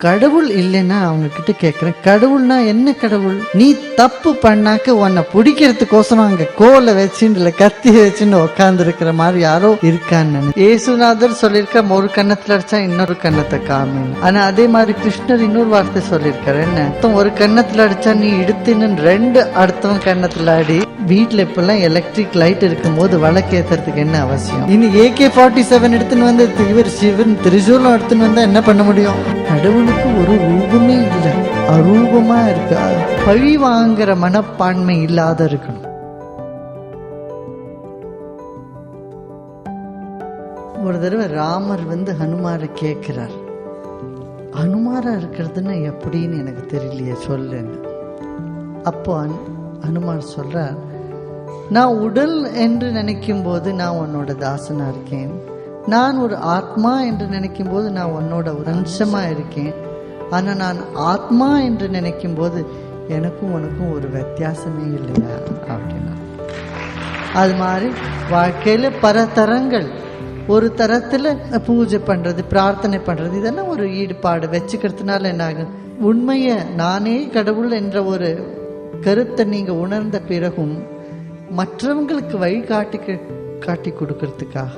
கடவுள் இல்லைன்னா அவங்க கிட்ட கேட்கிறேன், கடவுள்னா என்ன கடவுள்? நீ தப்பு பண்ணாக்க உன்னை பிடிக்கிறதுக்கோசரம் அங்க கோலை வச்சுட்டு இல்ல கத்தி வச்சுன்னு உட்கார்ந்து இருக்கிற மாதிரி யாரோ இருக்கான்னு ஏசுநாதர் சொல்லியிருக்க, ஒரு கன்னத்துல அடிச்சா இன்னொரு கன்னத்தை காமின்னு. ஆனா அதே மாதிரி கிருஷ்ணர் இன்னொரு வார்த்தை சொல்லியிருக்காரு, என்ன ஒரு கன்னத்துல அடிச்சா நீ இடுத்தின்னு ரெண்டு அடுத்தவன் கன்னத்துல அடி. வீட்டுல இப்பெல்லாம் எலக்ட்ரிக் லைட் இருக்கும் போது விளக்கேத்துறதுக்கு என்ன அவசியம்? இனி AK-47 எடுத்துன்னு வந்து இவர் சிவன் திரிசூலம் எடுத்துன்னு வந்தா என்ன பண்ண முடியும்? கடவுளுக்கு ஒரு ரூபமே இல்லை, அரூபமா இருக்கா. பழி வாங்குற மனப்பான்மை இல்லாத இருக்கணும். ஒரு தடவை ராமர் ஹனுமாரை கேட்கிறார், ஹனுமாரா இருக்கிறதுன்னா எப்படின்னு எனக்கு தெரியலையே சொல்லுன்னு. அப்போ ஹனுமார் சொல்றார், நான் உடல் என்று நினைக்கும் போது நான் உன்னோட தாசனா இருக்கேன், நான் ஒரு ஆத்மா என்று நினைக்கும் போது நான் உன்னோட அம்சமா இருக்கேன், ஆனா நான் ஆத்மா என்று நினைக்கும் போது எனக்கும் உனக்கும் ஒரு வித்தியாசமே இல்லையா அப்படின்னா. அது மாதிரி வாழ்க்கையில பல தரங்கள். ஒரு தரத்துல பூஜை பண்றது, பிரார்த்தனை பண்றது, இதெல்லாம் ஒரு ஈடுபாடு வச்சுக்கிறதுனால என்ன ஆகும்? உண்மைய நானே கடவுள் என்ற ஒரு கருத்தை நீங்க உணர்ந்த பிறகும் மற்றவங்களுக்கு காட்டி கொடுக்கறதுக்காக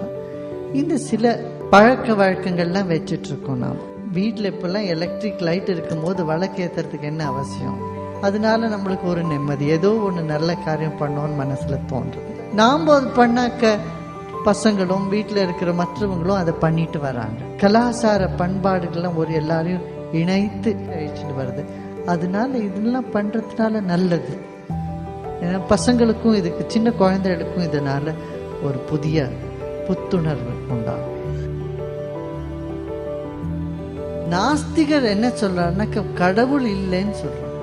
இந்த சில பழக்க வழக்கங்கள்லாம் வச்சுட்டு இருக்கோம். நாம் வீட்டில் இப்பெல்லாம் எலக்ட்ரிக் லைட் இருக்கும் போது விளக்கேத்துறதுக்கு என்ன அவசியம்? அதனால நம்மளுக்கு ஒரு நிம்மதி, ஏதோ ஒன்று நல்ல காரியம் பண்ணோன்னு மனசுல தோன்றுது. நாம் பண்ணாக்க பசங்களும் வீட்டில் இருக்கிற மற்றவங்களும் அதை பண்ணிட்டு வராங்க. கலாச்சார பண்பாடுகள்லாம் ஒரு எல்லாரையும் இணைத்து அழிச்சுட்டு வருது. அதனால இதெல்லாம் பண்றதுனால நல்லது. ஏன்னா பசங்களுக்கும் இதுக்கு சின்ன குழந்தைகளுக்கும் இதனால ஒரு புதிய புத்துணர்வு உண்டாகும். நாஸ்திகர் என்ன சொல்றாருன்னா, கடவுள் இல்லைன்னு சொல்றாங்க.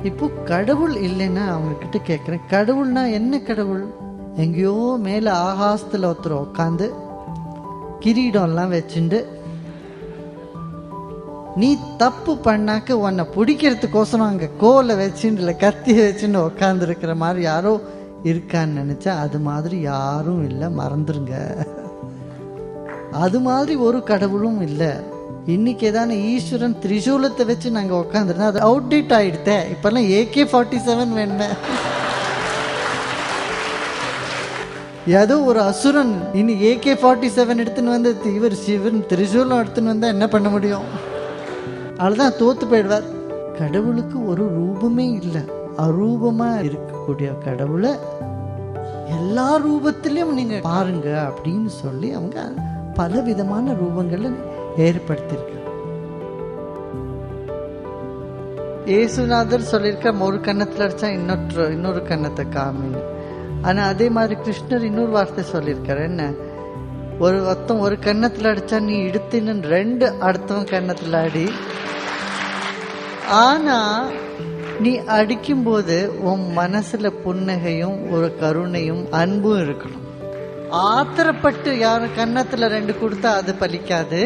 இப்போ கடவுள் இல்லைன்னா அவங்க கிட்ட கேட்கிறேன், கடவுள்னா என்ன கடவுள்? எங்கேயோ மேல ஆகாசத்துல ஒருத்தர் உட்காந்து கிரீடம் எல்லாம் வச்சுட்டு நீ தப்பு பண்ணாக்க உன்னை பிடிக்கிறதுக்கோசரம் அங்க கோலை வச்சுட்டு இல்ல கத்தி வச்சுன்னு உட்கார்ந்து இருக்கிற மாதிரி யாரோ இருக்கான்னு நினைச்சா அது மாதிரி யாரும் இல்லை, மறந்துருங்க. அது மாதிரி ஒரு கடவுளும் இல்லை. இன்னைக்கு ஏதான ஈஸ்வரன் திரிசூலத்தை வச்சு நாங்க உட்காந்துருந்தா அது அவுட்டேட் ஆயிடுத்தே. இப்பெல்லாம் AK-47 வேணுமே. ஏதோ ஒரு அசுரன் இனி AK-47 எடுத்துன்னு வந்து இவர் சிவன் திரிசூலம் எடுத்துன்னு வந்தா என்ன பண்ண முடியும்? அதுதான் தோத்து போயிடுவார். கடவுளுக்கு ஒரு ரூபமே இல்லை, அரூபமா இருக்கக்கூடிய கடவுளை எல்லா ரூபத்திலையும் நீங்க பாருங்க அப்படின்னு சொல்லி அவங்க பல விதமான ரூபங்களை ஏற்படுத்தியிருக்க. ஏசுநாதர் சொல்லியிருக்க, ஒரு கன்னத்துல அடிச்சா இன்னொரு கன்னத்தை காமின்னு. ஆனா அதே மாதிரி கிருஷ்ணர் இன்னொரு வார்த்தை சொல்லியிருக்காரு, என்ன ஒரு கன்னத்துல அடிச்சா நீ இடுத்தின்னு ரெண்டு அடுத்தவன் கன்னத்துல அடி. ஆனா நீ அடிக்கும் போது உன் மனசுல புன்னகையும் ஒரு கருணையும் அன்பும் இருக்கணும். ஆத்திரப்பட்டு யாரும் கன்னத்துல ரெண்டு கொடுத்தா அது பலிக்காது.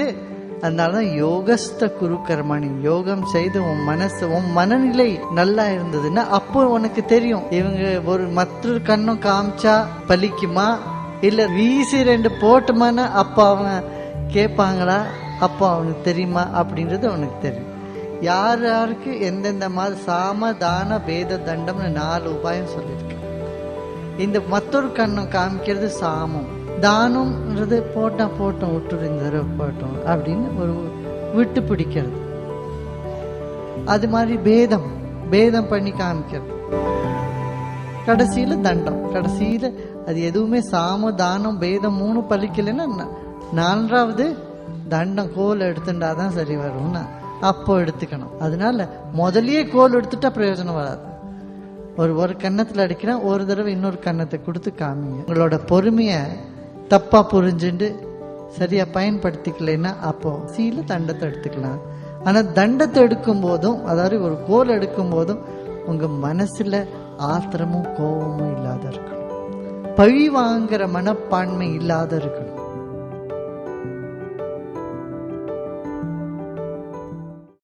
அதனாலதான் யோகஸ்த குரு கர்மாணி, யோகம் செய்து உன் மனநிலை நல்லா இருந்ததுன்னா அப்போ உனக்கு தெரியும் இவங்க ஒரு மற்றொரு கண்ணும் காமிச்சா பலிக்குமா இல்ல வீசி ரெண்டு போட்டுமான்னு அப்போ அவங்க கேட்பாங்களா, அப்போ அவனுக்கு தெரியுமா அப்படின்றது அவனுக்கு தெரியும். யாருக்கு எந்தெந்த மாதிரி சாம தான பேத தண்டம்னு 4 உபாயம் சொல்லியிருக்கு. இந்த மற்றொரு கண்ணும் காமிக்கிறது சாமம், தானம்ன்றது போட்டோம் விட்டுரு இந்த தடவை போட்டோம் அப்படின்னு ஒரு விட்டு பிடிக்கிறது. அது மாதிரி பேதம் பண்ணி காமிக்கிறது. கடைசியில தண்டம், கடைசியில அது எதுவுமே சாம தானம் பேதம் 3 பலிக்கலைன்னா 4வது தண்டம் கோல் எடுத்துட்டாதான் சரி வரும்னா அப்போ எடுத்துக்கணும். அதனால முதலியே கோல் எடுத்துட்டா பிரயோஜனம் வராது. ஒரு கன்னத்துல அடிக்கிறா, ஒரு தடவை இன்னொரு கன்னத்தை கொடுத்து காமிங்க. உங்களோட பொறுமைய தப்பா புரிஞ்சுட்டு சரியா பயன்படுத்திக்கலைன்னா அப்போ சீல தண்டத்தை எடுத்துக்கலாம். ஆனா தண்டத்தை எடுக்கும் போதும், அதாவது ஒரு கோல் எடுக்கும் போதும் உங்க மனசுல ஆத்திரமும் கோபமும் இல்லாத இருக்கணும், பழி வாங்குற மனப்பான்மை இல்லாத இருக்கணும்.